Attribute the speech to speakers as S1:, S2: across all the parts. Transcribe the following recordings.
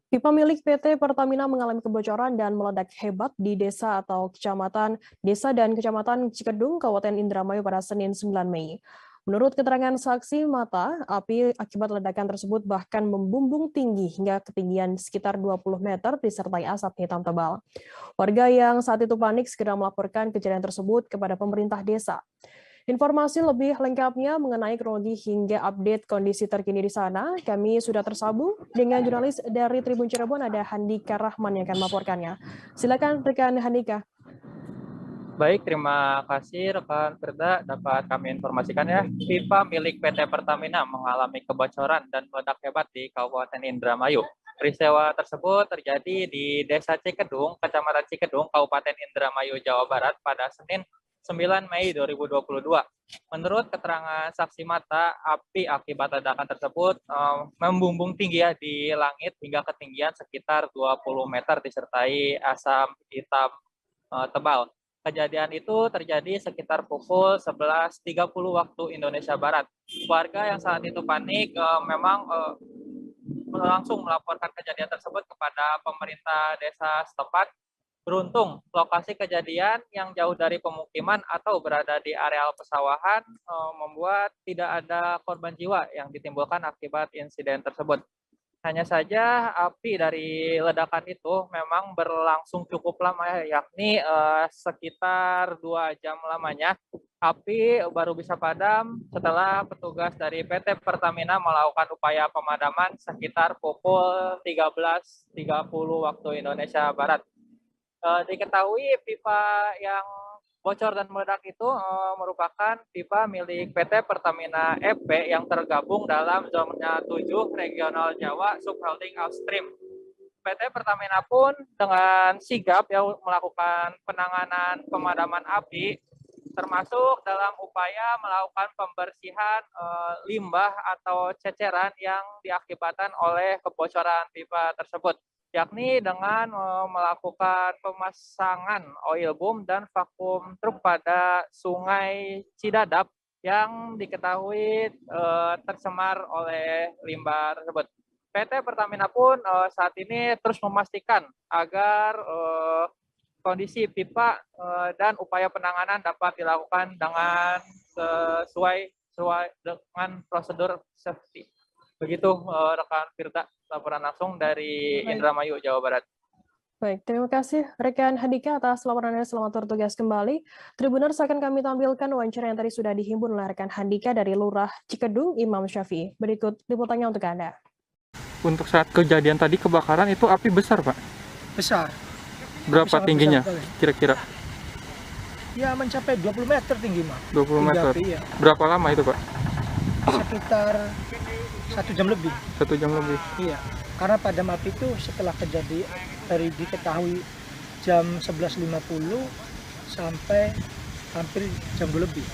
S1: Pipa milik PT Pertamina mengalami kebocoran dan meledak hebat di desa dan kecamatan Cikedung, Kabupaten Indramayu pada Senin 9 Mei. Menurut keterangan saksi mata, api akibat ledakan tersebut bahkan membumbung tinggi hingga ketinggian sekitar 20 meter disertai asap hitam tebal. Warga yang saat itu panik segera melaporkan kejadian tersebut kepada pemerintah desa. Informasi lebih lengkapnya mengenai kronologi hingga update kondisi terkini di sana, kami sudah tersambung dengan jurnalis dari Tribun Cirebon, ada Handika Rahman yang akan melaporkannya. Silakan rekan Handika.
S2: Baik, terima kasih rekan Firda. Dapat kami informasikan ya, pipa milik PT Pertamina mengalami kebocoran dan meledak hebat di Kabupaten Indramayu. Peristiwa tersebut terjadi di Desa Cikedung, Kecamatan Cikedung, Kabupaten Indramayu, Jawa Barat pada Senin 9 Mei 2022. Menurut keterangan saksi mata, api akibat ledakan tersebut membumbung tinggi ya di langit hingga ketinggian sekitar 20 meter disertai asap hitam tebal. Kejadian itu terjadi sekitar pukul 11.30 waktu Indonesia Barat. Warga yang saat itu panik memang langsung melaporkan kejadian tersebut kepada pemerintah desa setempat. Beruntung, lokasi kejadian yang jauh dari pemukiman atau berada di areal pesawahan membuat tidak ada korban jiwa yang ditimbulkan akibat insiden tersebut. Hanya saja api dari ledakan itu memang berlangsung cukup lama ya, yakni sekitar 2 jam lamanya. Api baru bisa padam setelah petugas dari PT Pertamina melakukan upaya pemadaman sekitar pukul 13.30 waktu Indonesia Barat. Diketahui pipa yang bocor dan meledak itu merupakan pipa milik PT Pertamina EP yang tergabung dalam zona 7 Regional Jawa Subholding Upstream. PT Pertamina pun dengan sigap melakukan penanganan pemadaman api, termasuk dalam upaya melakukan pembersihan limbah atau ceceran yang diakibatkan oleh kebocoran pipa tersebut, yakni dengan melakukan pemasangan oil boom dan vakum truk pada Sungai Cidadap yang diketahui tercemar oleh limbah tersebut. PT Pertamina pun saat ini terus memastikan agar kondisi pipa dan upaya penanganan dapat dilakukan dengan sesuai dengan prosedur safety. Begitu rekan Firda, laporan langsung dari Indramayu, Jawa Barat.
S1: Baik, terima kasih rekan Handika atas laporannya. Selamat bertugas kembali. Tribuners, akan kami tampilkan wawancara yang tadi sudah dihimpun oleh rekan Handika dari Lurah Cikedung, Imam Syafi'i. Berikut liputannya untuk Anda.
S3: Untuk saat kejadian tadi kebakaran itu api besar, Pak?
S4: Besar.
S3: Berapa tingginya kira-kira?
S4: Ya mencapai 20 meter tinggi, Pak.
S3: 20 meter.
S4: Api, ya.
S3: Berapa lama itu, Pak?
S4: Sekitar 1 jam lebih.
S3: 1 jam lebih.
S4: Iya. Karena padam api itu setelah kejadian dari diketahui jam 11.50 sampai hampir jam 2 lebih.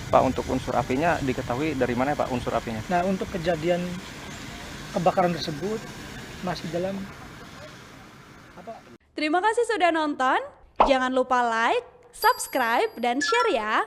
S5: Pak, untuk unsur apinya diketahui dari mana Pak unsur apinya?
S4: Nah, untuk kejadian kebakaran tersebut masih dalam
S6: Terima kasih sudah nonton. Jangan lupa like, subscribe, dan share ya.